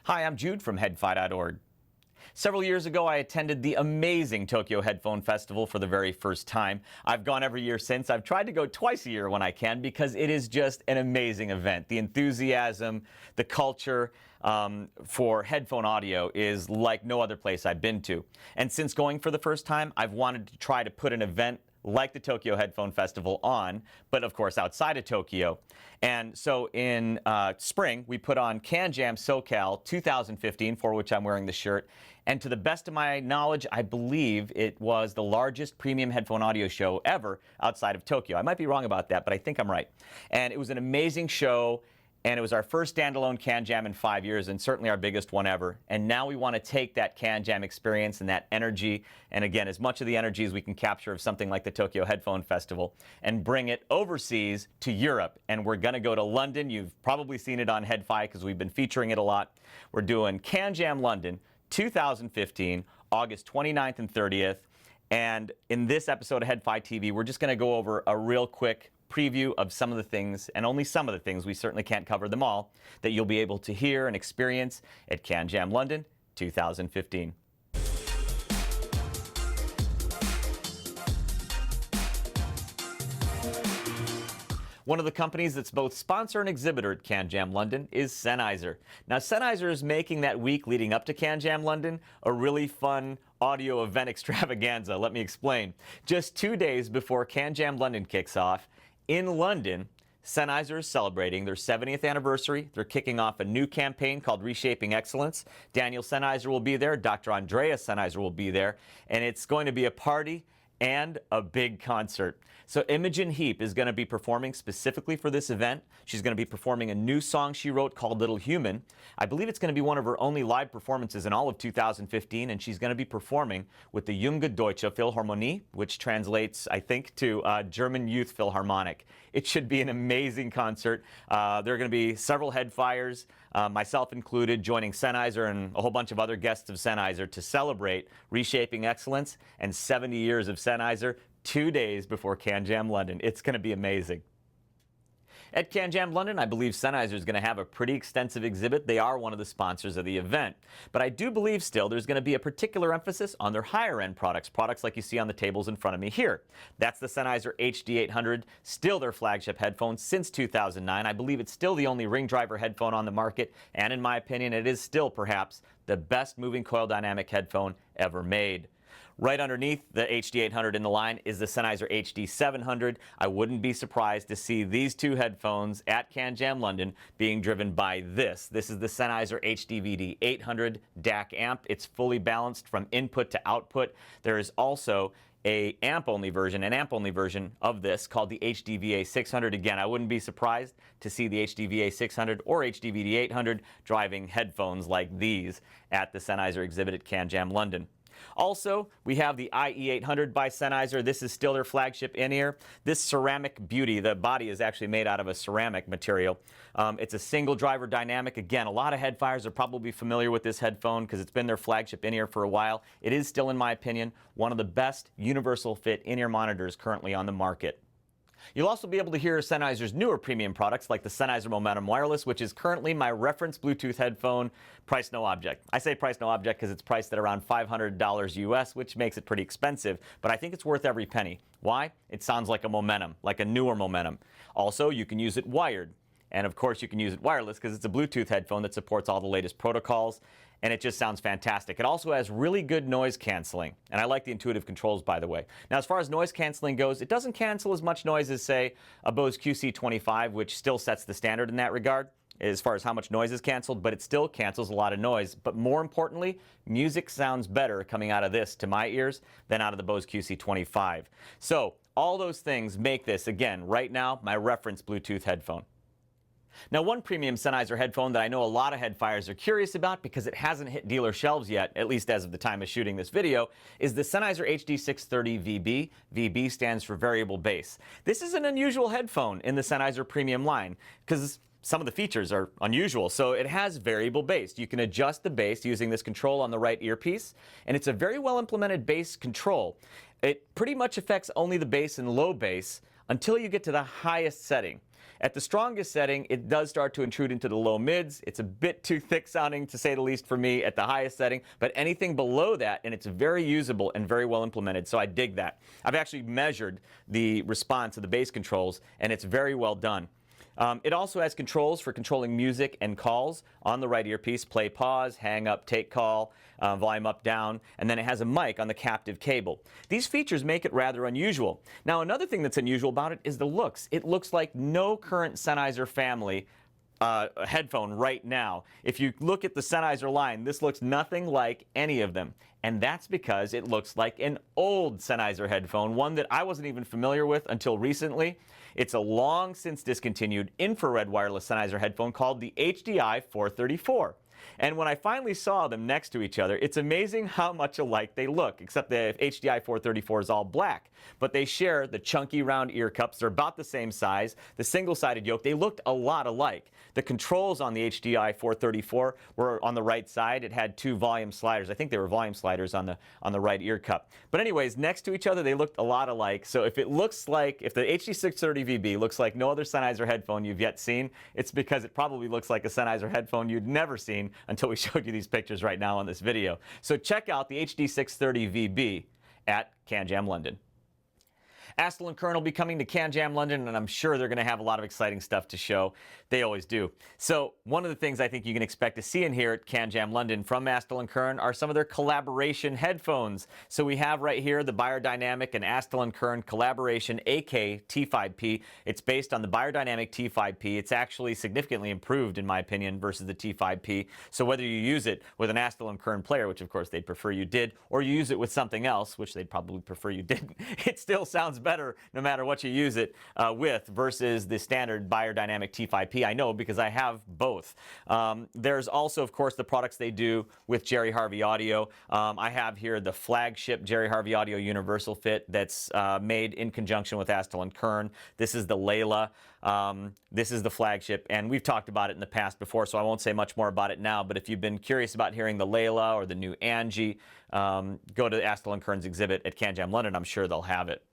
Hi, I'm Jude from headfi.org. Several years ago, I attended the amazing Tokyo Headphone Festival for the very first time. I've gone every year since. I've tried to go twice a year when I can because it is just an amazing event. The enthusiasm, the culture for headphone audio is like no other place I've been to. And since going for the first time, I've wanted to try to put an event like the Tokyo Headphone Festival on, but of course outside of Tokyo. And so in spring, we put on CanJam SoCal 2015, for which I'm wearing the shirt. And to the best of my knowledge, I believe it was the largest premium headphone audio show ever outside of Tokyo. I might be wrong about that, but I think I'm right. And it was an amazing show. And it was our first standalone CanJam in 5 years, and certainly our biggest one ever. And now we want to take that CanJam experience and that energy, and again, as much of the energy as we can capture of something like the Tokyo Headphone Festival, and bring it overseas to Europe. And we're going to go to London. You've probably seen it on headfi because we've been featuring it a lot. We're doing CanJam London 2015, August 29th and 30th. And in this episode of headfi TV, we're just going to go over a real quick preview of some of the things, and only some of the things, we certainly can't cover them all, that you'll be able to hear and experience at CanJam London 2015. One of the companies that's both sponsor and exhibitor at CanJam London is Sennheiser. Now, Sennheiser is making that week leading up to CanJam London a really fun audio event extravaganza. Let me explain. Just 2 days before CanJam London kicks off, in London, Sennheiser is celebrating their 70th anniversary. They're kicking off a new campaign called Reshaping Excellence. Daniel Sennheiser will be there. Dr. Andreas Sennheiser will be there. And it's going to be a party and a big concert. So Imogen Heap is going to be performing specifically for this event. She's going to be performing a new song she wrote called Little Human. I believe it's going to be one of her only live performances in all of 2015, and she's going to be performing with the Junge Deutsche Philharmonie, which translates, I think, to German Youth Philharmonic. It should be an amazing concert. There are going to be several headfires, myself included, joining Sennheiser and a whole bunch of other guests of Sennheiser to celebrate Reshaping Excellence and 70 years of Sennheiser 2 days before CanJam London. It's going to be amazing. At CanJam London, I believe Sennheiser is going to have a pretty extensive exhibit. They are one of the sponsors of the event. But I do believe still there's going to be a particular emphasis on their higher-end products, products like you see on the tables in front of me here. That's the Sennheiser HD800, still their flagship headphone since 2009. I believe it's still the only ring driver headphone on the market, and in my opinion, it is still perhaps the best moving coil dynamic headphone ever made. Right underneath the HD800 in the line is the Sennheiser HD700. I wouldn't be surprised to see these two headphones at CanJam London being driven by this. This is the Sennheiser HDVD 800 DAC amp. It's fully balanced from input to output. There is also an amp-only version of this called the HDVA 600. Again, I wouldn't be surprised to see the HDVA 600 or HDVD 800 driving headphones like these at the Sennheiser exhibit at CanJam London. Also, we have the IE800 by Sennheiser. This is still their flagship in-ear. This ceramic beauty, the body is actually made out of a ceramic material. It's a single driver dynamic. Again, a lot of headfires are probably familiar with this headphone because it's been their flagship in-ear for a while. It is still, in my opinion, one of the best universal fit in-ear monitors currently on the market. You'll also be able to hear Sennheiser's newer premium products like the Sennheiser Momentum Wireless, which is currently my reference Bluetooth headphone, priced no object. I say priced no object because it's priced at around $500 US, which makes it pretty expensive, but I think it's worth every penny. Why? It sounds like a Momentum, like a newer Momentum. Also, you can use it wired. And of course, you can use it wireless because it's a Bluetooth headphone that supports all the latest protocols. And it just sounds fantastic. It also has really good noise canceling. And I like the intuitive controls, by the way. Now, as far as noise canceling goes, it doesn't cancel as much noise as, say, a Bose QC25, which still sets the standard in that regard, as far as how much noise is canceled, but it still cancels a lot of noise. But more importantly, music sounds better coming out of this to my ears than out of the Bose QC25. So all those things make this, again, right now, my reference Bluetooth headphone. Now, one premium Sennheiser headphone that I know a lot of headfires are curious about because it hasn't hit dealer shelves yet, at least as of the time of shooting this video, is the Sennheiser HD630 VB. VB stands for variable bass. This is an unusual headphone in the Sennheiser premium line because some of the features are unusual. So it has variable bass. You can adjust the bass using this control on the right earpiece, and it's a very well implemented bass control. It pretty much affects only the bass and low bass until you get to the highest setting. At the strongest setting, it does start to intrude into the low mids. It's a bit too thick sounding, to say the least, for me at the highest setting, but anything below that, and it's very usable and very well implemented, so I dig that. I've actually measured the response of the bass controls, and it's very well done. It also has controls for controlling music and calls on the right earpiece: play, pause, hang up, take call, volume up, down, and then it has a mic on the captive cable. These features make it rather unusual. Now, another thing that's unusual about it is the looks. It looks like no current Sennheiser family headphone right now. If you look at the Sennheiser line, this looks nothing like any of them. And that's because it looks like an old Sennheiser headphone, one that I wasn't even familiar with until recently. It's a long since discontinued infrared wireless Sennheiser headphone called the HDI 434. And when I finally saw them next to each other, it's amazing how much alike they look, except the HDI 434 is all black. But they share the chunky round ear cups. They're about the same size. The single-sided yoke, they looked a lot alike. The controls on the HDI 434 were on the right side. It had two volume sliders. I think they were volume sliders on the right ear cup. But anyways, next to each other, they looked a lot alike. So if it looks like, if the HD630VB looks like no other Sennheiser headphone you've yet seen, it's because it probably looks like a Sennheiser headphone you'd never seen until we showed you these pictures right now on this video. So check out the HD630VB at CanJam London. Astelin Kern will be coming to CanJam London, and I'm sure they're going to have a lot of exciting stuff to show. They always do. So one of the things I think you can expect to see in here at CanJam London from Astelin Kern are some of their collaboration headphones. So we have right here the Beyerdynamic and Astelin Kern collaboration AK T5P. It's based on the Beyerdynamic T5P. It's actually significantly improved, in my opinion, versus the T5P. So whether you use it with an Astelin Kern player, which of course they'd prefer you did, or you use it with something else, which they'd probably prefer you didn't, it still sounds better no matter what you use it with versus the standard Beyerdynamic T5P. I know because I have both. There's also, of course, the products they do with Gerry Harvey Audio. I have here the flagship Gerry Harvey Audio Universal Fit that's made in conjunction with Astelin Kern. This is the Layla. This is the flagship, and we've talked about it in the past before, so I won't say much more about it now, but if you've been curious about hearing the Layla or the new Angie, go to Astelin Kern's exhibit at CanJam London. I'm sure they'll have it.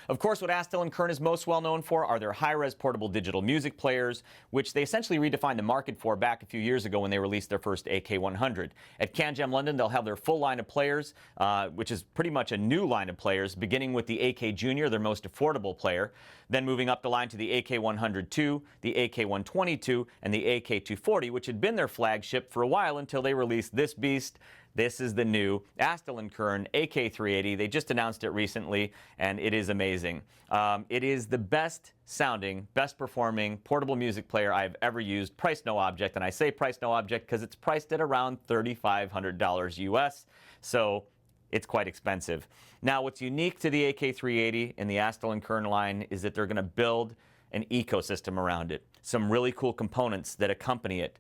Of course, what Astelin Kern is most well known for are their high-res portable digital music players, which they essentially redefined the market for back a few years ago when they released their first AK100. At CanJam London, they'll have their full line of players, which is pretty much a new line of players, beginning with the AK Junior, their most affordable player, then moving up the line to the AK100 II, the AK122, and the AK240, which had been their flagship for a while until they released this beast. This is the new Astelin Kern AK380. They just announced it recently, and it is amazing. It is the best sounding, best performing portable music player I've ever used, priced no object. And I say priced no object because it's priced at around $3,500 US, so it's quite expensive. Now, what's unique to the AK380 in the Astelin Kern line is that they're going to build an ecosystem around it. Some really cool components that accompany it.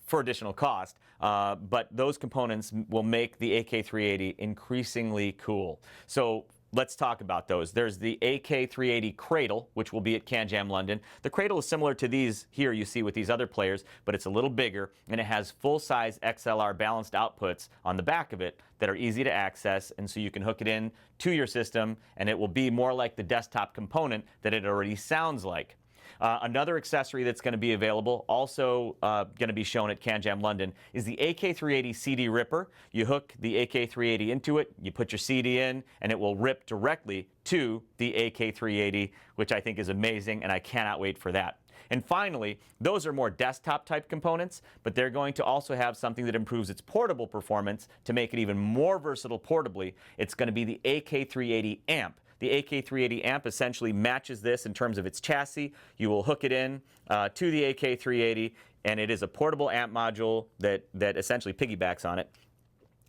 For additional cost, but those components will make the AK380 increasingly cool. So let's talk about those. There's the AK380 Cradle, which will be at CanJam London. The Cradle is similar to these here you see with these other players, but it's a little bigger, and it has full-size XLR balanced outputs on the back of it that are easy to access, and so you can hook it in to your system, and it will be more like the desktop component that it already sounds like. Another accessory that's going to be available, also going to be shown at CanJam London, is the AK380 CD Ripper. You hook the AK380 into it, you put your CD in, and it will rip directly to the AK380, which I think is amazing, and I cannot wait for that. And finally, those are more desktop type components, but they're going to also have something that improves its portable performance to make it even more versatile portably. It's going to be the AK380 amp. The AK380 amp essentially matches this in terms of its chassis. You will hook it in to the AK380, and it is a portable amp module that essentially piggybacks on it.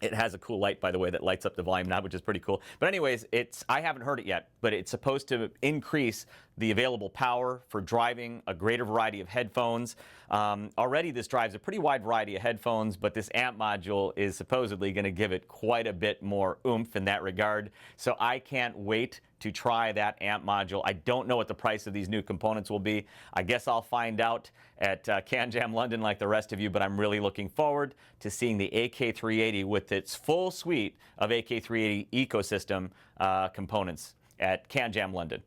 It has a cool light, by the way, that lights up the volume knob, which is pretty cool. But anyways, I haven't heard it yet, but it's supposed to increase the available power for driving a greater variety of headphones. Already this drives a pretty wide variety of headphones, but this amp module is supposedly going to give it quite a bit more oomph in that regard. So I can't wait to try that amp module. I don't know what the price of these new components will be. I guess I'll find out at CanJam London like the rest of you, but I'm really looking forward to seeing the AK380 with its full suite of AK380 ecosystem components at CanJam London.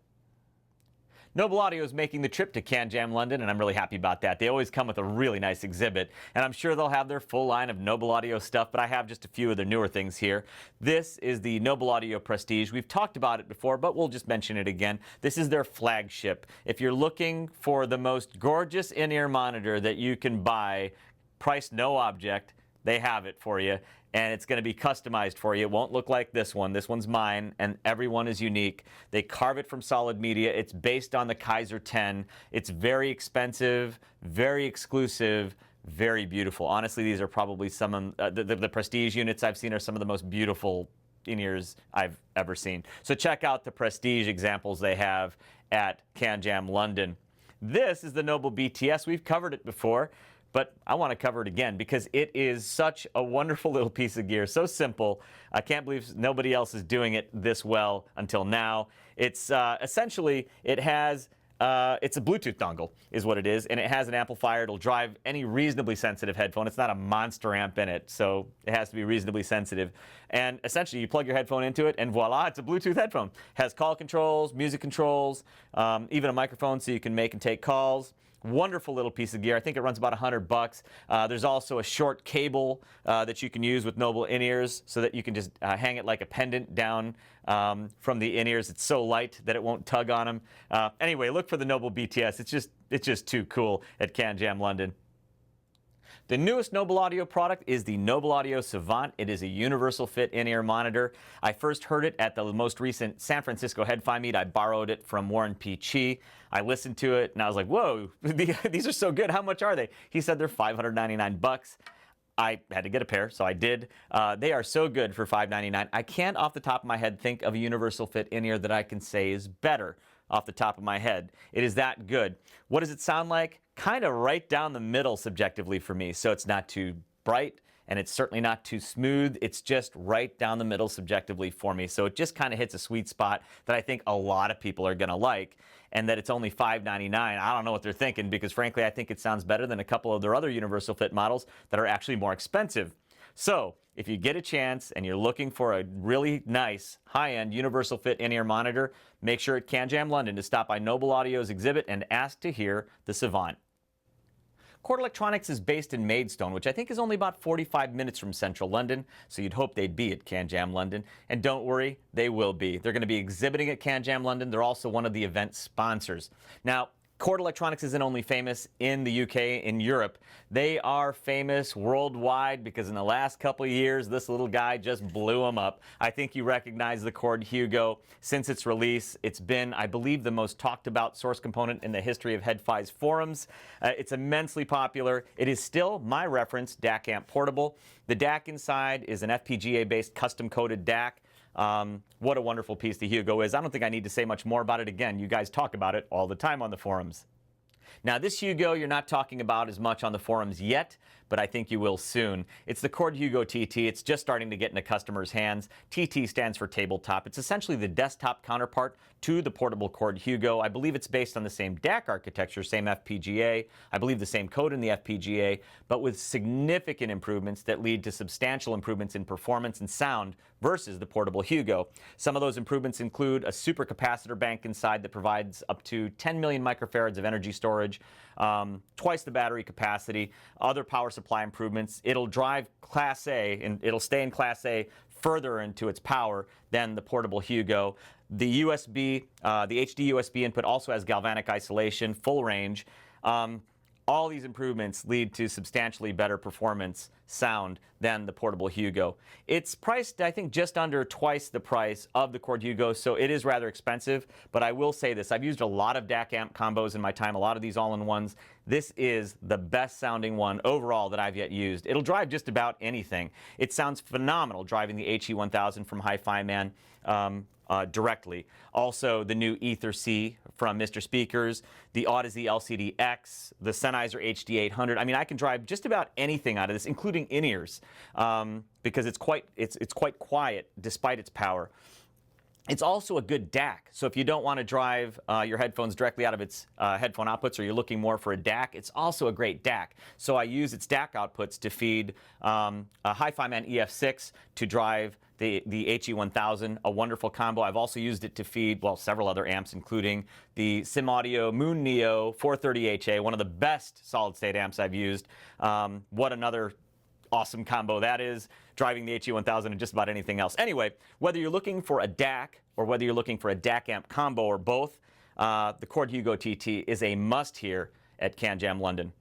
Noble Audio is making the trip to CanJam London, and I'm really happy about that. They always come with a really nice exhibit, and I'm sure they'll have their full line of Noble Audio stuff, but I have just a few of their newer things here. This is the Noble Audio Prestige. We've talked about it before, but we'll just mention it again. This is their flagship. If you're looking for the most gorgeous in-ear monitor that you can buy, priced no object, they have it for you. And it's going to be customized for you. It won't look like this one. This one's mine, and every one is unique. They carve it from solid media. It's based on the Kaiser 10. It's very expensive, very exclusive, very beautiful. Honestly, these are probably some of the Prestige units I've seen are some of the most beautiful in-ears I've ever seen. So check out the Prestige examples they have at CanJam London. This is the Noble BTS. We've covered it before, but I want to cover it again because it is such a wonderful little piece of gear. So simple. I can't believe nobody else is doing it this well until now. It's essentially, it has, it's a Bluetooth dongle is what it is, and it has an amplifier. It'll drive any reasonably sensitive headphone. It's not a monster amp in it, so it has to be reasonably sensitive. And essentially, you plug your headphone into it, and voila, it's a Bluetooth headphone. Has call controls, music controls, even a microphone so you can make and take calls. Wonderful little piece of gear. I think it runs about $100. There's also a short cable that you can use with Noble in-ears so that you can just hang it like a pendant down from the in-ears. It's so light that it won't tug on them. Anyway, look for the Noble BTS. It's just too cool at CanJam London. The newest Noble Audio product is the Noble Audio Savant. It is a universal fit in-ear monitor. I first heard it at the most recent San Francisco headfi meet. I borrowed it from Warren P. Chi. I listened to it and I was like, whoa, these are so good. How much are they? He said they're $599. I had to get a pair, so I did. They are so good for $599. I can't off the top of my head think of a universal fit in-ear that I can say is better off the top of my head. It is that good. What does it sound like? Kind of right down the middle subjectively for me. So it's not too bright and it's certainly not too smooth. It's just right down the middle subjectively for me. So it just kind of hits a sweet spot that I think a lot of people are going to like, and that it's only $599. I don't know what they're thinking because frankly I think it sounds better than a couple of their other universal fit models that are actually more expensive. So if you get a chance and you're looking for a really nice high-end universal fit in-ear monitor, make sure at CanJam London to stop by Noble Audio's exhibit and ask to hear the Savant. Chord Electronics is based in Maidstone, which I think is only about 45 minutes from central London, so you'd hope they'd be at CanJam London. And don't worry, they will be. They're going to be exhibiting at CanJam London. They're also one of the event sponsors. Now, Chord Electronics isn't only famous in the UK, in Europe. They are famous worldwide because in the last couple of years, this little guy just blew them up. I think you recognize the Chord Hugo. Since its release, it's been, I believe, the most talked about source component in the history of headfi's forums. It's immensely popular. It is still my reference DAC amp portable. The DAC inside is an FPGA-based custom-coded DAC. What a wonderful piece the Hugo is. I don't think I need to say much more about it again. You guys talk about it all the time on the forums. Now this Hugo you're not talking about as much on the forums yet, but I think you will soon. It's the Chord Hugo TT. It's just starting to get into customers' hands. TT stands for tabletop. It's essentially the desktop counterpart to the portable Chord Hugo. I believe it's based on the same DAC architecture, same FPGA. I believe the same code in the FPGA, but with significant improvements that lead to substantial improvements in performance and sound versus the portable Hugo. Some of those improvements include a supercapacitor bank inside that provides up to 10 million microfarads of energy storage, twice the battery capacity, other power supply improvements. It'll drive Class A, and it'll stay in Class A further into its power than the portable Hugo. The USB, the HD USB input also has galvanic isolation, full range. All these improvements lead to substantially better performance sound than the portable Hugo. It's priced, I think, just under twice the price of the Chord Hugo, so it is rather expensive. But I will say this, I've used a lot of DAC amp combos in my time, a lot of these all-in-ones. This is the best sounding one overall that I've yet used. It'll drive just about anything. It sounds phenomenal driving the HE1000 from Hi-Fi Man directly. Also, the new Ether C from Mr. Speakers, the Audeze LCD X, the Sennheiser HD800. I mean, I can drive just about anything out of this, including in-ears, because it's quite quiet despite its power. It's also a good DAC. So if you don't want to drive your headphones directly out of its headphone outputs, or you're looking more for a DAC, it's also a great DAC. So I use its DAC outputs to feed a Hi-Fi Man EF6 to drive the HE1000, a wonderful combo. I've also used it to feed, well, several other amps, including the Sim Audio Moon Neo 430HA, one of the best solid-state amps I've used. What another awesome combo that is, driving the HE1000 and just about anything else. Anyway, whether you're looking for a DAC or whether you're looking for a DAC amp combo or both, the Cord Hugo Tt is a must here at CanJam London.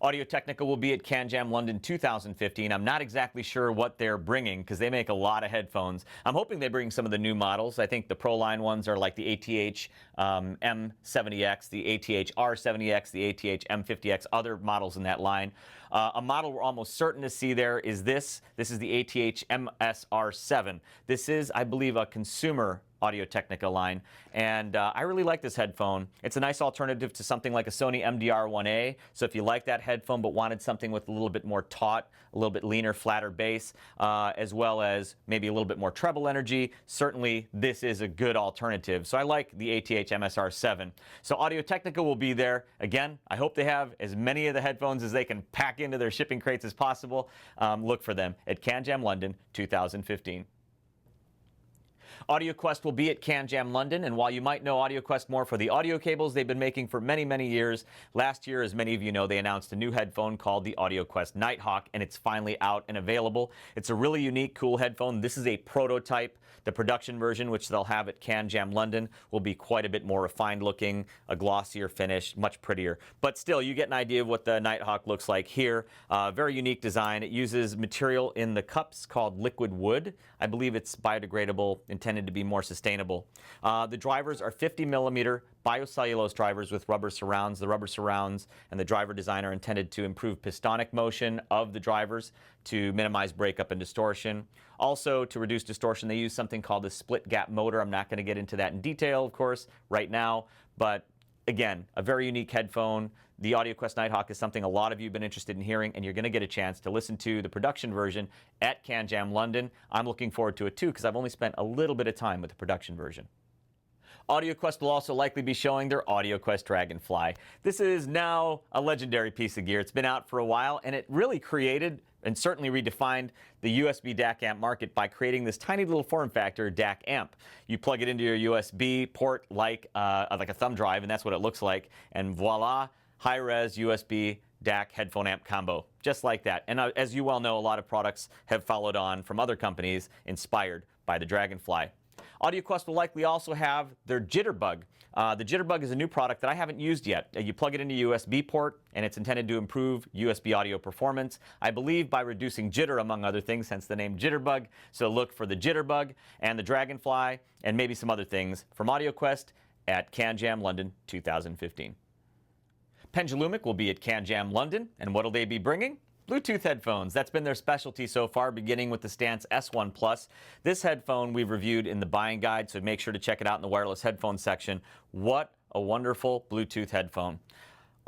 Audio-Technica will be at CanJam London 2015. I'm not exactly sure what they're bringing because they make a lot of headphones. I'm hoping they bring some of the new models. I think the Pro line ones are like the ATH M70X, the ATH R70X, the ATH M50X, other models in that line. A model we're almost certain to see there is this. This is the ATH MSR7. This is, I believe, a consumer Audio-Technica line, and I really like this headphone. It's a nice alternative to something like a Sony MDR-1A, so if you like that headphone but wanted something with a little bit more taut, a little bit leaner, flatter bass, as well as maybe a little bit more treble energy, certainly this is a good alternative. So I like the ATH MSR7. So Audio-Technica will be there. Again, I hope they have as many of the headphones as they can pack into their shipping crates as possible. Look for them at CanJam London 2015. Audioquest will be at CanJam London, and while you might know Audioquest more for the audio cables they've been making for many, many years, last year, as many of you know, they announced a new headphone called the Audioquest Nighthawk, and it's finally out and available. It's a really unique, cool headphone. This is a prototype. The production version, which they'll have at CanJam London, will be quite a bit more refined looking, a glossier finish, much prettier. But still, you get an idea of what the Nighthawk looks like here. Very unique design. It uses material in the cups called liquid wood. I believe it's biodegradable, intended to be more sustainable. The drivers are 50mm biocellulose drivers with rubber surrounds. The rubber surrounds and the driver design are intended to improve pistonic motion of the drivers to minimize breakup and distortion. Also, to reduce distortion, they use something called a split gap motor. I'm not going to get into that in detail, of course, right now, but again, a very unique headphone. The Audioquest Nighthawk is something a lot of you have been interested in hearing, and you're going to get a chance to listen to the production version at CanJam London. I'm looking forward to it too, because I've only spent a little bit of time with the production version. Audioquest will also likely be showing their Audioquest Dragonfly. This is now a legendary piece of gear. It's been out for a while, and it really created and certainly redefined the USB DAC amp market by creating this tiny little form factor DAC amp. You plug it into your USB port like a thumb drive, and that's what it looks like, and voila, high-res USB DAC headphone amp combo, just like that. And as you well know, a lot of products have followed on from other companies inspired by the Dragonfly. Audioquest will likely also have their Jitterbug. The Jitterbug is a new product that I haven't used yet. You plug it into a USB port, and it's intended to improve USB audio performance, I believe by reducing jitter, among other things, hence the name Jitterbug. So look for the Jitterbug and the Dragonfly and maybe some other things from Audioquest at CanJam London 2015. Pendulumic will be at CanJam London, and what will they be bringing? Bluetooth headphones. That's been their specialty so far, beginning with the Stance S1 Plus. This headphone we've reviewed in the buying guide, so make sure to check it out in the wireless headphone section. What a wonderful Bluetooth headphone.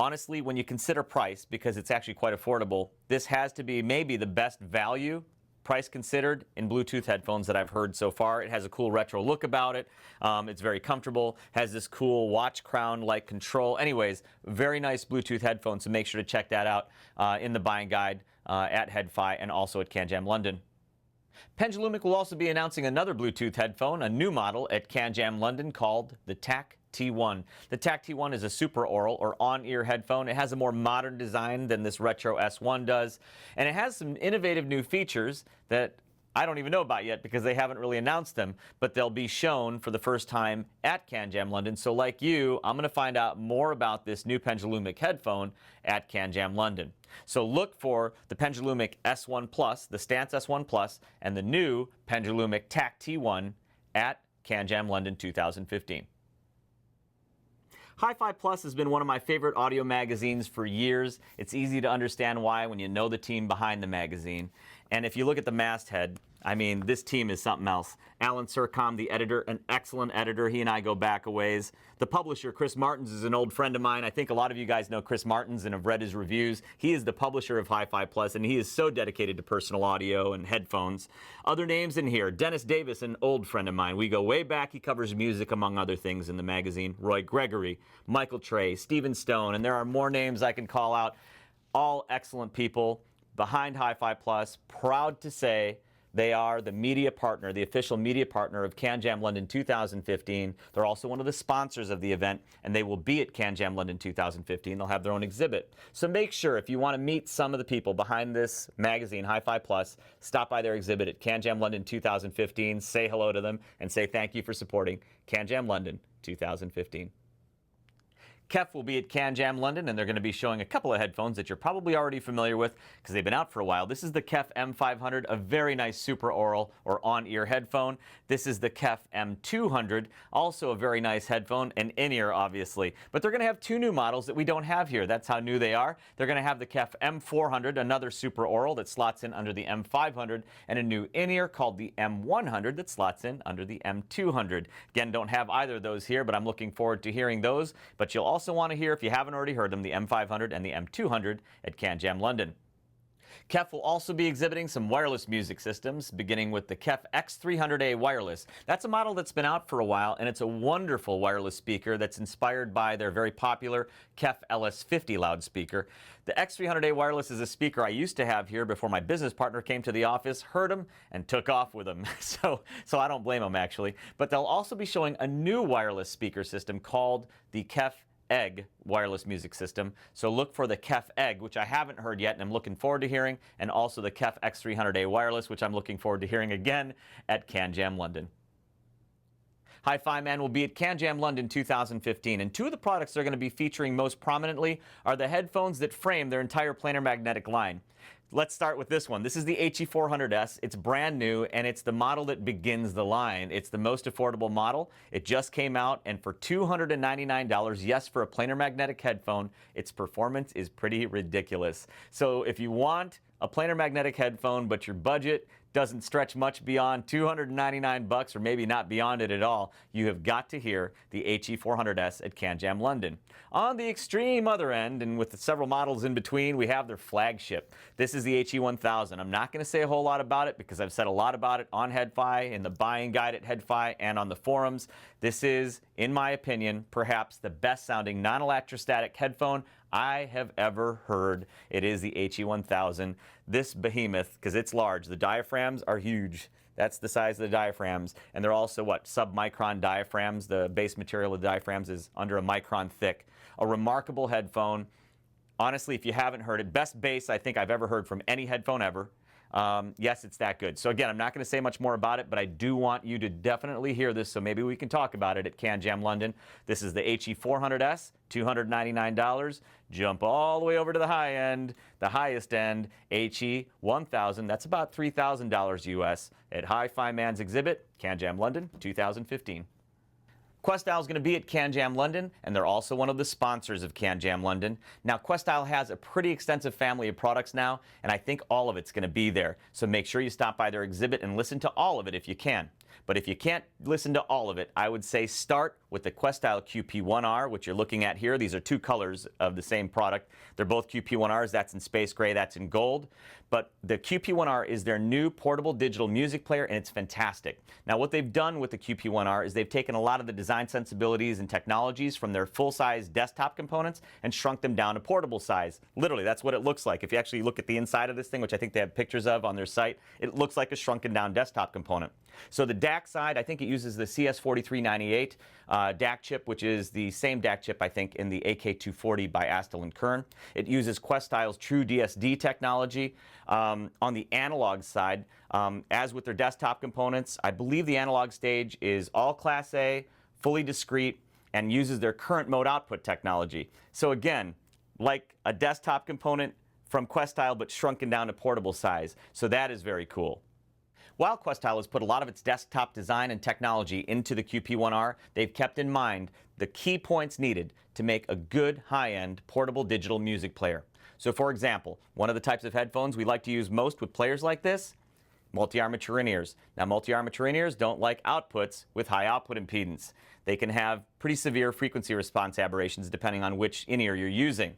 Honestly, when you consider price, because it's actually quite affordable, this has to be maybe the best value, price considered, in Bluetooth headphones that I've heard so far. It has a cool retro look about it. It's very comfortable, has this cool watch crown-like control. Anyways, very nice Bluetooth headphone, so make sure to check that out in the buying guide at headfi and also at CanJam London. Pendulumic will also be announcing another Bluetooth headphone, a new model at CanJam London called the TAC T1. The TAC T1 is a super oral or on-ear headphone. It has a more modern design than this retro S1 does, and it has some innovative new features that I don't even know about yet because they haven't really announced them, but they'll be shown for the first time at CanJam London. So like you, I'm going to find out more about this new Pendulumic headphone at CanJam London. So look for the Pendulumic S1 Plus, the Stance S1 Plus, and the new Pendulumic TAC T1 at CanJam London 2015. Hi-Fi Plus has been one of my favorite audio magazines for years. It's easy to understand why when you know the team behind the magazine. And if you look at the masthead, I mean, this team is something else. Alan Surcom, the editor, an excellent editor. He and I go back a ways. The publisher, Chris Martins, is an old friend of mine. I think a lot of you guys know Chris Martins and have read his reviews. He is the publisher of Hi-Fi Plus, and he is so dedicated to personal audio and headphones. Other names in here, Dennis Davis, an old friend of mine. We go way back. He covers music, among other things, in the magazine. Roy Gregory, Michael Trey, Stephen Stone, and there are more names I can call out. All excellent people behind Hi-Fi Plus. Proud to say they are the media partner, the official media partner of CanJam London 2015. They're also one of the sponsors of the event, and they will be at CanJam London 2015. They'll have their own exhibit. So make sure, if you want to meet some of the people behind this magazine, Hi-Fi Plus, stop by their exhibit at CanJam London 2015, say hello to them, and say thank you for supporting CanJam London 2015. Kef will be at CanJam London, and they're going to be showing a couple of headphones that you're probably already familiar with because they've been out for a while. This is the Kef M500, a very nice super oral or on-ear headphone. This is the Kef M200, also a very nice headphone, and in-ear, obviously. But they're going to have two new models that we don't have here. That's how new they are. They're going to have the Kef M400, another super oral that slots in under the M500, and a new in-ear called the M100 that slots in under the M200. Again, don't have either of those here, but I'm looking forward to hearing those. But you'll also want to hear, if you haven't already heard them, the M500 and the M200 at CanJam London. Kef will also be exhibiting some wireless music systems, beginning with the Kef X300A wireless. That's a model that's been out for a while, and it's a wonderful wireless speaker that's inspired by their very popular Kef LS50 loudspeaker. The X300A wireless is a speaker I used to have here before my business partner came to the office, heard him, and took off with him. So I don't blame him, actually. But they'll also be showing a new wireless speaker system called the Kef Egg wireless music system. So look for the Kef Egg, which I haven't heard yet and I'm looking forward to hearing, and also the Kef X300A wireless, which I'm looking forward to hearing again at CanJam London. Hi-Fi Man will be at CanJam London 2015, and two of the products they're going to be featuring most prominently are the headphones that frame their entire planar magnetic line. Let's start with this one. This is the HE400S. It's brand new, and it's the model that begins the line. It's the most affordable model. It just came out, and for $299, yes, for a planar magnetic headphone, its performance is pretty ridiculous. So if you want a planar magnetic headphone, but your budget doesn't stretch much beyond $299, or maybe not beyond it at all, you have got to hear the HE400S at CanJam London. On the extreme other end, and with several models in between, we have their flagship. This is the HE1000. I'm not going to say a whole lot about it because I've said a lot about it on headfi, in the buying guide at headfi, and on the forums. This is, in my opinion, perhaps the best sounding non-electrostatic headphone I have ever heard. It is the HE1000. This behemoth, because it's large, the diaphragms are huge. That's the size of the diaphragms. And they're also, what, sub-micron diaphragms. The base material of the diaphragms is under a micron thick. A remarkable headphone. Honestly, if you haven't heard it, best bass I think I've ever heard from any headphone ever. Yes, it's that good. So again, I'm not going to say much more about it, but I do want you to definitely hear this, so maybe we can talk about it at CanJam London. This is the HE400S, $299. Jump all the way over to the high end, the highest end, HE1000. That's about $3,000 US at Hi-Fi Man's exhibit, CanJam London 2015. Questyle is going to be at CanJam London, and they're also one of the sponsors of CanJam London. Now, Questyle has a pretty extensive family of products now, and I think all of it's going to be there. So make sure you stop by their exhibit and listen to all of it if you can. But if you can't listen to all of it, I would say start with the Questyle QP1R, which you're looking at here. These are two colors of the same product. They're both QP1Rs. That's in space gray. That's in gold. But the QP1R is their new portable digital music player, and it's fantastic. Now, what they've done with the QP1R is they've taken a lot of the design sensibilities and technologies from their full-size desktop components and shrunk them down to portable size. Literally, that's what it looks like. If you actually look at the inside of this thing, which I think they have pictures of on their site, it looks like a shrunken down desktop component. So the DAC side, I think it uses the CS4398 DAC chip, which is the same DAC chip, I think, in the AK240 by Astelin Kern. It uses Questyle's True DSD technology. On the analog side, as with their desktop components, I believe the analog stage is all Class A, fully discrete, and uses their current mode output technology. So again, like a desktop component from Questyle, but shrunken down to portable size. So that is very cool. While Questyle has put a lot of its desktop design and technology into the QP1R, they've kept in mind the key points needed to make a good high-end portable digital music player. So for example, one of the types of headphones we like to use most with players like this multi-armature in-ears. Now, multi-armature in-ears don't like outputs with high output impedance. They can have pretty severe frequency response aberrations depending on which in-ear you're using.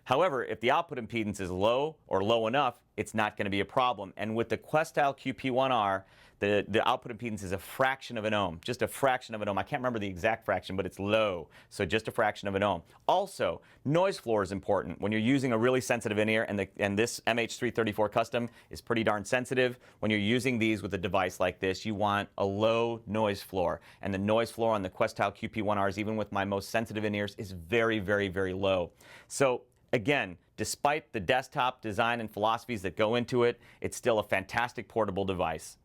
However, if the output impedance is low or low enough, it's not going to be a problem. And with the Questel QP1R, the output impedance is a fraction of an ohm, just a fraction of an ohm. I can't remember the exact fraction, but it's low, so just a fraction of an ohm. Also, noise floor is important. When you're using a really sensitive in-ear, and this MH334 Custom is pretty darn sensitive, when you're using these with a device like this, you want a low noise floor. And the noise floor on the Questel QP1Rs, even with my most sensitive in-ears, is very, very, very low. So again, despite the desktop design and philosophies that go into it, it's still a fantastic portable device.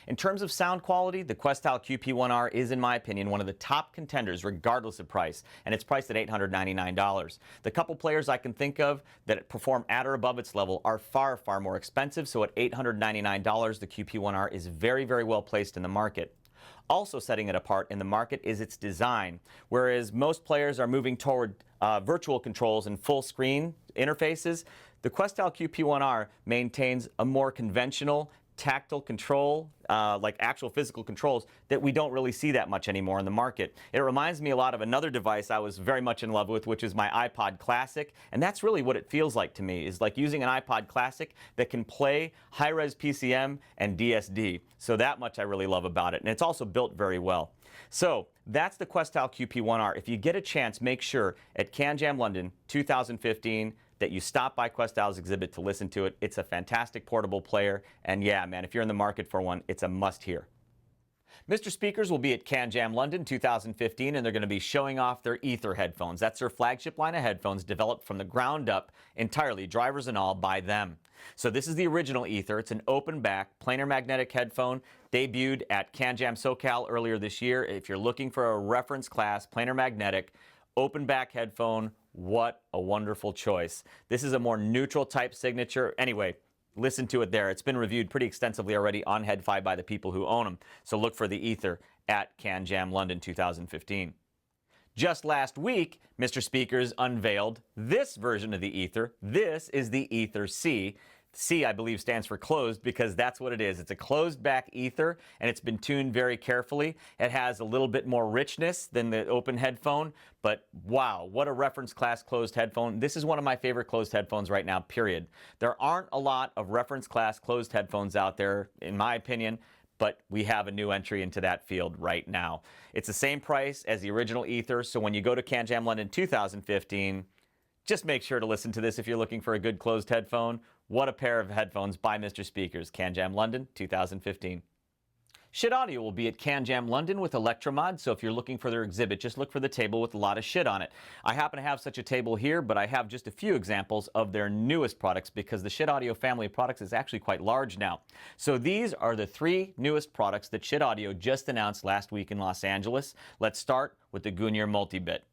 In terms of sound quality, the Questel QP1R is, in my opinion, one of the top contenders regardless of price, and it's priced at $899. The couple players I can think of that perform at or above its level are far, far more expensive, so at $899, the QP1R is very, very well placed in the market. Also setting it apart in the market is its design. Whereas most players are moving toward virtual controls and full screen interfaces, the Questel QP1R maintains a more conventional tactile control, like actual physical controls, that we don't really see that much anymore in the market. It reminds me a lot of another device I was very much in love with, which is my iPod Classic, and that's really what it feels like to me, is like using an iPod Classic that can play high-res PCM and DSD. So that much I really love about it, and it's also built very well. So that's the Questel QP1R. If you get a chance, make sure at CanJam London 2015 that you stop by Questel's exhibit to listen to it. It's a fantastic portable player, and yeah, man, if you're in the market for one, it's a must-hear. Mr. Speakers will be at CanJam London 2015, and they're going to be showing off their Ether headphones. That's their flagship line of headphones developed from the ground up, entirely, drivers and all, by them. So this is the original Ether. It's an open-back, planar magnetic headphone, debuted at CanJam SoCal earlier this year. If you're looking for a reference class, planar magnetic, open-back headphone, what a wonderful choice. This is a more neutral type signature. Anyway, listen to it there. It's been reviewed pretty extensively already on headfi by the people who own them. So look for the Ether at CanJam London 2015. Just last week, Mr. Speakers unveiled this version of the Ether. This is the Ether C. C, I believe, stands for closed because that's what it is. It's a closed back Ether, and it's been tuned very carefully. It has a little bit more richness than the open headphone, but wow, what a reference class closed headphone. This is one of my favorite closed headphones right now, period. There aren't a lot of reference class closed headphones out there, in my opinion, but we have a new entry into that field right now. It's the same price as the original Ether, so when you go to CanJam London 2015, just make sure to listen to this if you're looking for a good closed headphone. What a pair of headphones by Mr. Speakers, CanJam London 2015. Shit Audio will be at CanJam London with Electromod, so if you're looking for their exhibit, just look for the table with a lot of shit on it. I happen to have such a table here, but I have just a few examples of their newest products because the Shit Audio family of products is actually quite large now. So these are the 3 newest products that Shit Audio just announced last week in Los Angeles. Let's start with the Gooner Multi-Bit.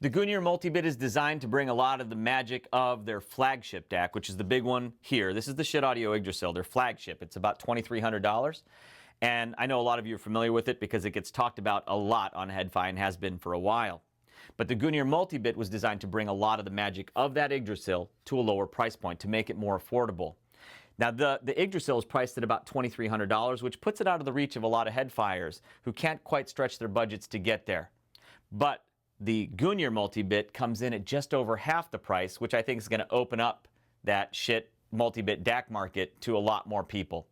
The Gooner Multi-Bit is designed to bring a lot of the magic of their flagship DAC, which is the big one here. This is the Shit Audio Yggdrasil, their flagship. It's about $2,300. And I know a lot of you are familiar with it because it gets talked about a lot on headfi and has been for a while. But the Gooner Multi-Bit was designed to bring a lot of the magic of that Yggdrasil to a lower price point to make it more affordable. Now, the Yggdrasil is priced at about $2,300, which puts it out of the reach of a lot of headfiers who can't quite stretch their budgets to get there. But the Gooner Multi-Bit comes in at just over half the price, which I think is going to open up that shit multi-bit DAC market to a lot more people.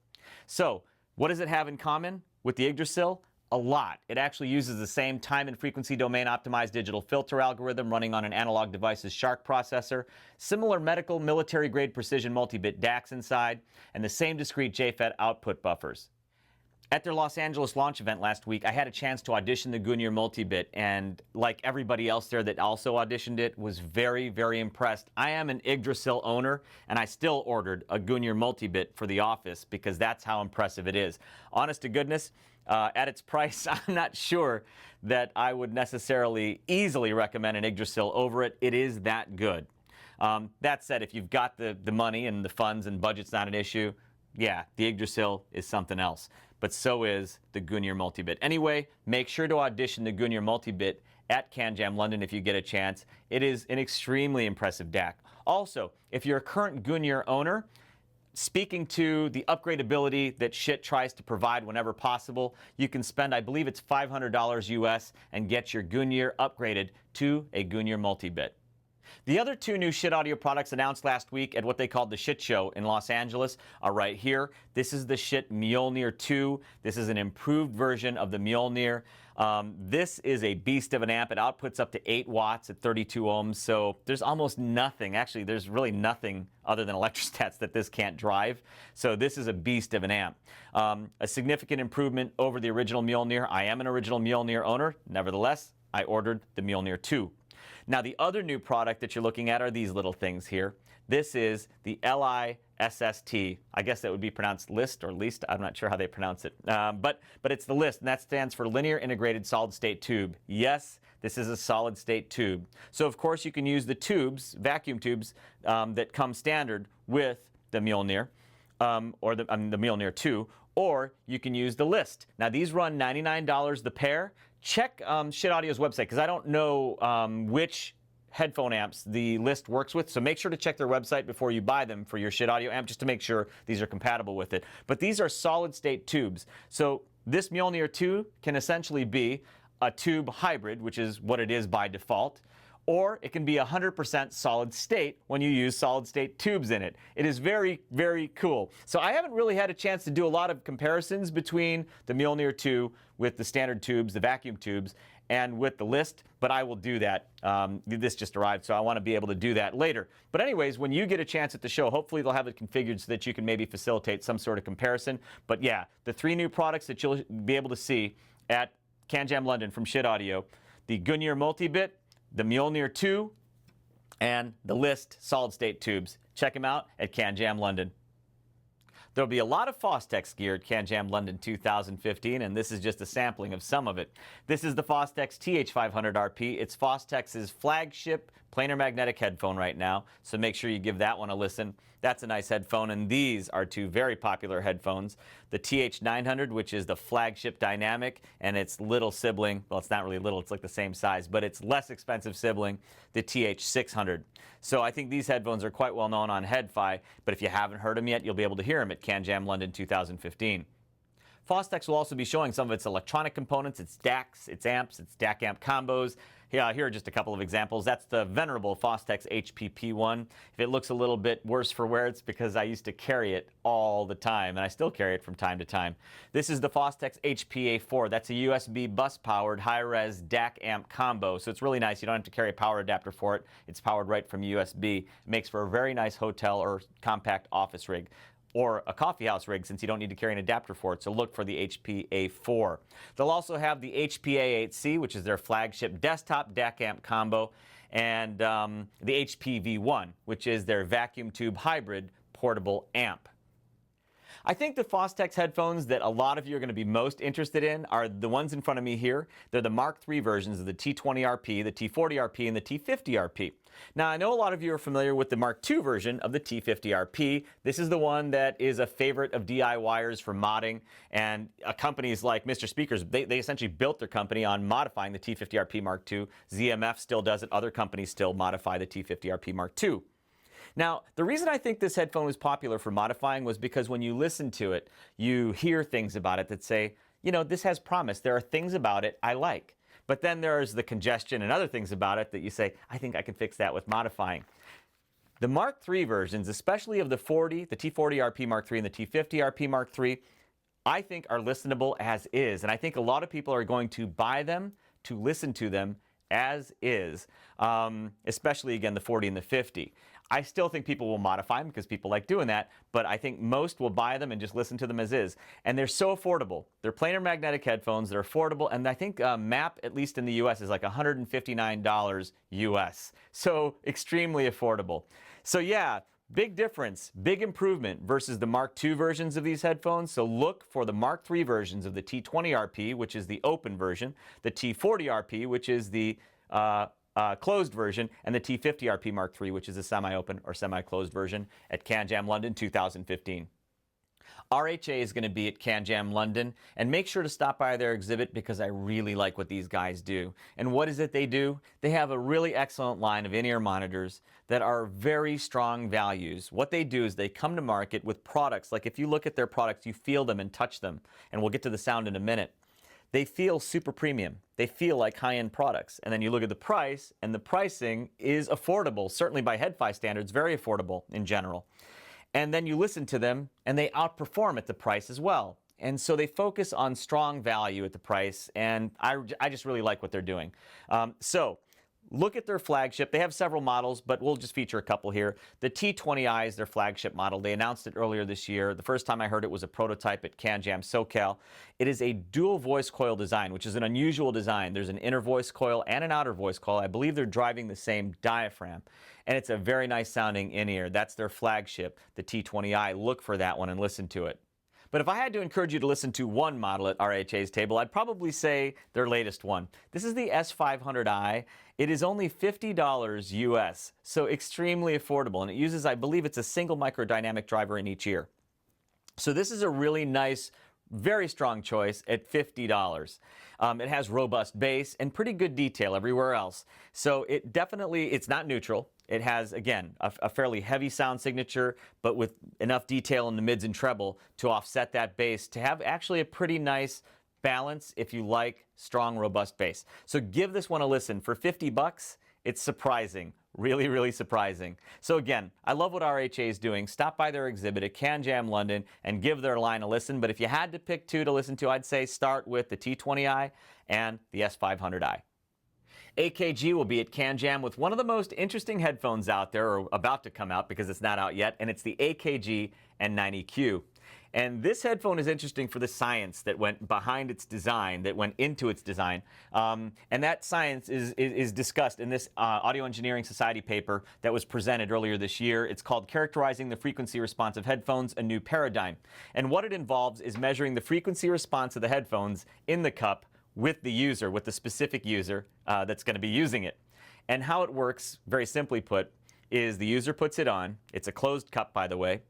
So, what does it have in common with the Yggdrasil? A lot. It actually uses the same time and frequency domain optimized digital filter algorithm running on an Analog Devices Shark processor, similar medical military grade precision multi-bit DACs inside, and the same discrete JFET output buffers. At their Los Angeles launch event last week, I had a chance to audition the Gooner Multi-Bit, and like everybody else there that also auditioned it, was very, very impressed. I am an Yggdrasil owner, and I still ordered a Gooner Multi-Bit for the office because that's how impressive it is. Honest to goodness, at its price, I'm not sure that I would necessarily easily recommend an Yggdrasil over it. It is that good. That said, if you've got the money and the funds and budget's not an issue, yeah, the Yggdrasil is something else. But so is the Gooner Multi-Bit. Anyway, make sure to audition the Gooner Multi-Bit at CanJam London if you get a chance. It is an extremely impressive DAC. Also, if you're a current Gooner owner, speaking to the upgradability that Schiit tries to provide whenever possible, you can spend, I believe it's $500 US, and get your Gooner upgraded to a Gooner Multi-Bit. The other two new Schiit audio products announced last week at what they called the Schiit Show in Los Angeles are right here. This is the Schiit Mjolnir 2. This is an improved version of the Mjolnir. This is a beast of an amp. It outputs up to 8 watts at 32 ohms, so there's almost nothing. Actually, there's really nothing other than electrostats that this can't drive. So this is a beast of an amp. A significant improvement over the original Mjolnir. I am an original Mjolnir owner. Nevertheless, I ordered the Mjolnir 2. Now, the other new product that you're looking at are these little things here. This is the LISST. I guess that would be pronounced list or least. I'm not sure how they pronounce it. But it's the list, and that stands for Linear Integrated Solid State Tube. Yes, this is a solid state tube. So, of course, you can use the tubes, vacuum tubes, that come standard with the Mjolnir, or the Mjolnir 2, or you can use the list. Now, these run $99 the pair. Check Schiit Audio's website, because I don't know which headphone amps the list works with, so make sure to check their website before you buy them for your Schiit Audio amp, just to make sure these are compatible with it. But these are solid state tubes, so this Mjolnir 2 can essentially be a tube hybrid, which is what it is by default, or it can be 100% solid state when you use solid state tubes in it. It is very, very cool. So I haven't really had a chance to do a lot of comparisons between the Mjolnir 2 with the standard tubes, the vacuum tubes, and with the list, but I will do that. This just arrived, so I want to be able to do that later. But anyways, when you get a chance at the show, hopefully they'll have it configured so that you can maybe facilitate some sort of comparison. But yeah, the 3 new products that you'll be able to see at CanJam London from Schiit Audio, the Gooner Multi-Bit, the Mjolnir 2, and the list solid-state tubes. Check them out at CanJam London. There'll be a lot of Fostex gear at CanJam London 2015, and this is just a sampling of some of it. This is the Fostex Th500RP. It's Fostex's flagship planar magnetic headphone right now, so make sure you give that one a listen. That's a nice headphone, and these are 2 very popular headphones. The TH900, which is the flagship dynamic, and its little sibling, well, it's not really little, it's like the same size, but it's less expensive sibling, the TH600. So I think these headphones are quite well known on headfi, but if you haven't heard them yet, you'll be able to hear them at CanJam London 2015. Fostex will also be showing some of its electronic components, its DACs, its amps, its DAC amp combos. Yeah, here are just a couple of examples. That's the venerable Fostex HPP1. If it looks a little bit worse for wear, it's because I used to carry it all the time, and I still carry it from time to time. This is the Fostex HPA4. That's a USB bus-powered high-res DAC amp combo, so it's really nice. You don't have to carry a power adapter for it. It's powered right from USB. It makes for a very nice hotel or compact office rig, or a coffeehouse rig, since you don't need to carry an adapter for it, so look for the HPA4. They'll also have the HPA8C, which is their flagship desktop DAC amp combo, and the HPV1, which is their vacuum tube hybrid portable amp. I think the Fostex headphones that a lot of you are going to be most interested in are the ones in front of me here. They're the Mark III versions of the T20RP, the T40RP, and the T50RP. Now, I know a lot of you are familiar with the Mark II version of the T50RP. This is the one that is a favorite of DIYers for modding, and companies like Mr. Speakers, they essentially built their company on modifying the T50RP Mark II. ZMF still does it. Other companies still modify the T50RP Mark II. Now, the reason I think this headphone was popular for modifying was because when you listen to it, you hear things about it that say, you know, this has promise. There are things about it I like. But then there's the congestion and other things about it that you say, I think I can fix that with modifying. The Mark III versions, especially of the T40RP Mark III and the T50RP Mark III, I think are listenable as is. And I think a lot of people are going to buy them to listen to them as is, especially, again, the 40 and the 50. I still think people will modify them because people like doing that, but I think most will buy them and just listen to them as is. And they're so affordable. They're planar magnetic headphones. They're affordable, and I think MAP, at least in the US, is like $159 US. So extremely affordable. So yeah, big difference, big improvement versus the Mark II versions of these headphones. So look for the Mark III versions of the T20RP, which is the open version, the T40RP, which is the closed version, and the T50RP Mark III, which is a semi-open or semi-closed version at CanJam London 2015. RHA is going to be at CanJam London, and make sure to stop by their exhibit because I really like what these guys do. And what is it they do? They have a really excellent line of in-ear monitors that are very strong values. What they do is they come to market with products, like if you look at their products, you feel them and touch them, and we'll get to the sound in a minute. They feel super premium. They feel like high-end products. And then you look at the price, and the pricing is affordable, certainly by headfi standards, very affordable in general. And then you listen to them, and they outperform at the price as well. And so they focus on strong value at the price, and I just really like what they're doing. So look at their flagship. They have several models, but we'll just feature a couple here. The T20 Eyes, their flagship model. They announced it earlier this year. The first time I heard it was a prototype at CanJam SoCal. It is a dual voice coil design, which is an unusual design. There's an inner voice coil and an outer voice coil. I believe they're driving the same diaphragm. And it's a very nice sounding in-ear. That's their flagship, the T20i. Look for that one and listen to it. But if I had to encourage you to listen to one model at RHA's table, I'd probably say their latest one. This is the S500i. It is only $50 US, so extremely affordable. And it uses, I believe it's a single microdynamic driver in each ear. So this is a really nice, very strong choice at $50. It has robust bass and pretty good detail everywhere else. So it definitely, it's not neutral. It has, again, a fairly heavy sound signature, but with enough detail in the mids and treble to offset that bass to have actually a pretty nice balance if you like strong, robust bass. So give this one a listen. For 50 bucks, it's surprising. Really, really surprising. So again, I love what RHA is doing. Stop by their exhibit at CanJam London and give their line a listen. But if you had to pick two to listen to, I'd say start with the T20i and the S500i. AKG will be at CanJam with one of the most interesting headphones out there, or about to come out because it's not out yet, and it's the AKG N90Q. And this headphone is interesting for the science that went behind its design, that went into its design. And that science is discussed in this Audio Engineering Society paper that was presented earlier this year. It's called Characterizing the Frequency Response of Headphones, a New Paradigm. And what it involves is measuring the frequency response of the headphones in the cup with the user, with the specific user that's going to be using it. And how it works, very simply put, is the user puts it on. It's a closed cup, by the way.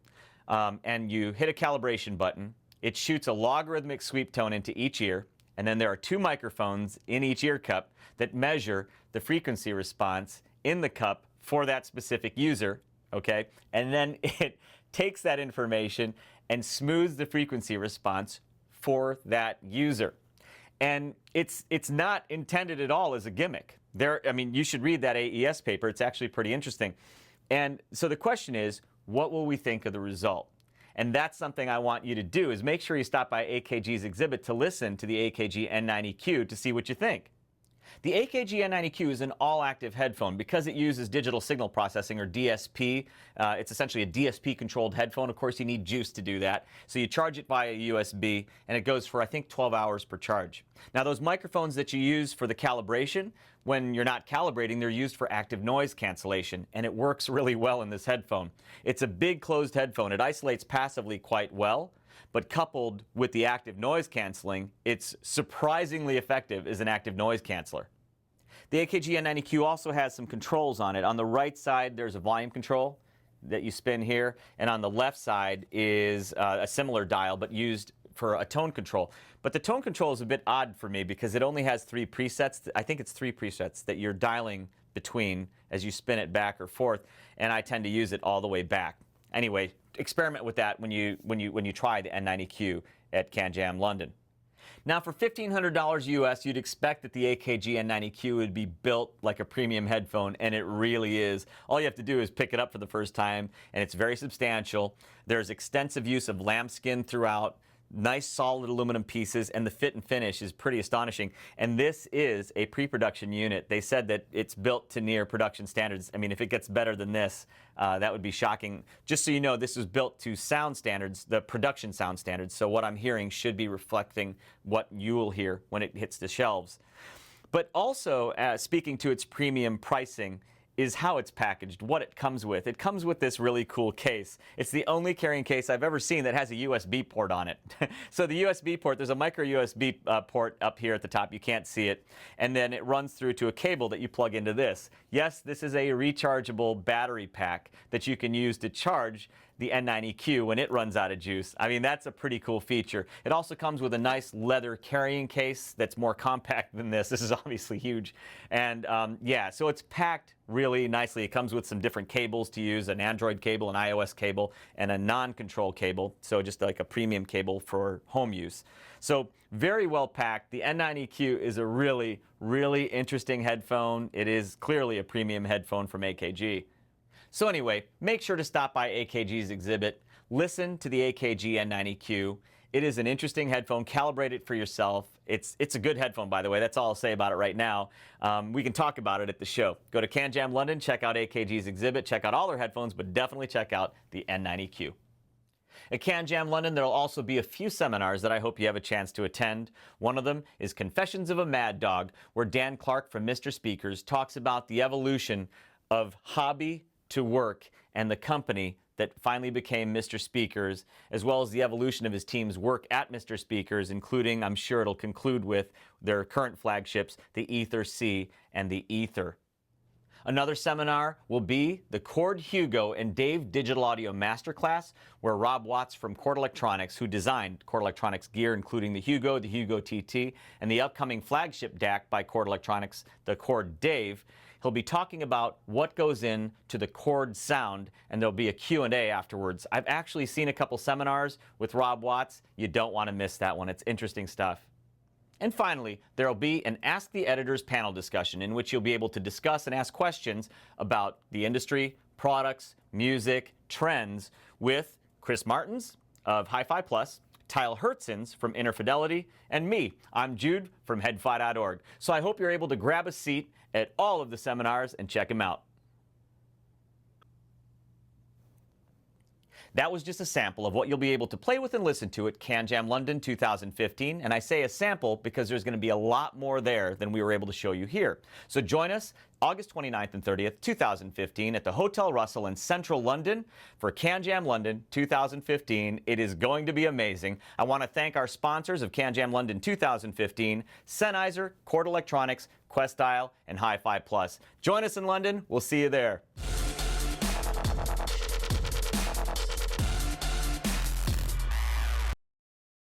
And you hit a calibration button. It shoots a logarithmic sweep tone into each ear. And then there are two microphones in each ear cup that measure the frequency response in the cup for that specific user. Okay? And then it takes that information and smooths the frequency response for that user. And it's not intended at all as a gimmick. I mean, you should read that AES paper. It's actually pretty interesting. And so the question is, what will we think of the result? And that's something I want you to do, is make sure you stop by AKG's exhibit to listen to the AKG N90Q to see what you think. The AKG N90Q is an all-active headphone because it uses digital signal processing, or DSP. It's essentially a DSP-controlled headphone. Of course, you need juice to do that. So you charge it via USB, and it goes for, I think, 12 hours per charge. Now, those microphones that you use for the calibration, when you're not calibrating, they're used for active noise cancellation, and it works really well in this headphone. It's a big closed headphone. It isolates passively quite well. But coupled with the active noise canceling, it's surprisingly effective as an active noise canceller. The AKG N90Q also has some controls on it. On the right side, there's a volume control that you spin here, and on the left side is a similar dial, but used for a tone control. But the tone control is a bit odd for me because it only has 3 presets. I think it's 3 presets that you're dialing between as you spin it back or forth, and I tend to use it all the way back. Anyway, experiment with that when you try the N90Q at CanJam London. Now, for $1,500 US, you'd expect that the AKG N90Q would be built like a premium headphone, and it really is. All you have to do is pick it up for the first time, and it's very substantial. There's extensive use of lambskin throughout. Nice solid aluminum pieces, and the fit and finish is pretty astonishing. And this is a pre-production unit. They said that it's built to near production standards. I mean, if it gets better than this, that would be shocking. Just so you know, this was built to sound standards, the production sound standards. So what I'm hearing should be reflecting what you will hear when it hits the shelves. But also, speaking to its premium pricing, is how it's packaged, what it comes with. It comes with this really cool case. It's the only carrying case I've ever seen that has a USB port on it. So the USB port, there's a micro USB port up here at the top. You can't see it. And then it runs through to a cable that you plug into this. Yes, this is a rechargeable battery pack that you can use to charge the N90Q when it runs out of juice. I mean, that's a pretty cool feature. It also comes with a nice leather carrying case that's more compact than this. This is obviously huge. And yeah, so it's packed really nicely. It comes with some different cables to use, an Android cable, an iOS cable, and a non-control cable, so just like a premium cable for home use. So very well packed. The N90Q is a really, really interesting headphone. It is clearly a premium headphone from AKG. So anyway, make sure to stop by AKG's exhibit. Listen to the AKG N90Q. It is an interesting headphone. Calibrate it for yourself. It's a good headphone, by the way. That's all I'll say about it right now. We can talk about it at the show. Go to CanJam London, check out AKG's exhibit, check out all their headphones, but definitely check out the N90Q. At CanJam London, there will also be a few seminars that I hope you have a chance to attend. One of them is Confessions of a Mad Dog, where Dan Clark from Mr. Speakers talks about the evolution of hobby to work and the company that finally became Mr. Speakers, as well as the evolution of his team's work at Mr. Speakers, including, I'm sure it'll conclude with, their current flagships, the Ether C and the Ether. Another seminar will be the Cord Hugo and Dave Digital Audio Masterclass, where Rob Watts from Cord Electronics, who designed Cord Electronics gear, including the Hugo Tt, and the upcoming flagship DAC by Cord Electronics, the Cord Dave, he'll be talking about what goes into the Cord sound, and there'll be a Q&A afterwards. I've actually seen a couple seminars with Rob Watts. You don't want to miss that one. It's interesting stuff. And finally, there will be an Ask the Editors panel discussion in which you'll be able to discuss and ask questions about the industry, products, music, trends with Chris Martins of Hi-Fi Plus, Tyle Hertzens from Inner Fidelity, and me. I'm Jude from headfi.org. So I hope you're able to grab a seat at all of the seminars and check them out. That was just a sample of what you'll be able to play with and listen to at CanJam London 2015, and I say a sample because there's going to be a lot more there than we were able to show you here. So join us August 29th and 30th, 2015 at the Hotel Russell in central London for CanJam London 2015. It is going to be amazing. I want to thank our sponsors of CanJam London 2015, Sennheiser, Cord Electronics, Quest Dial, and Hi-Fi Plus. Join us in London. We'll see you there.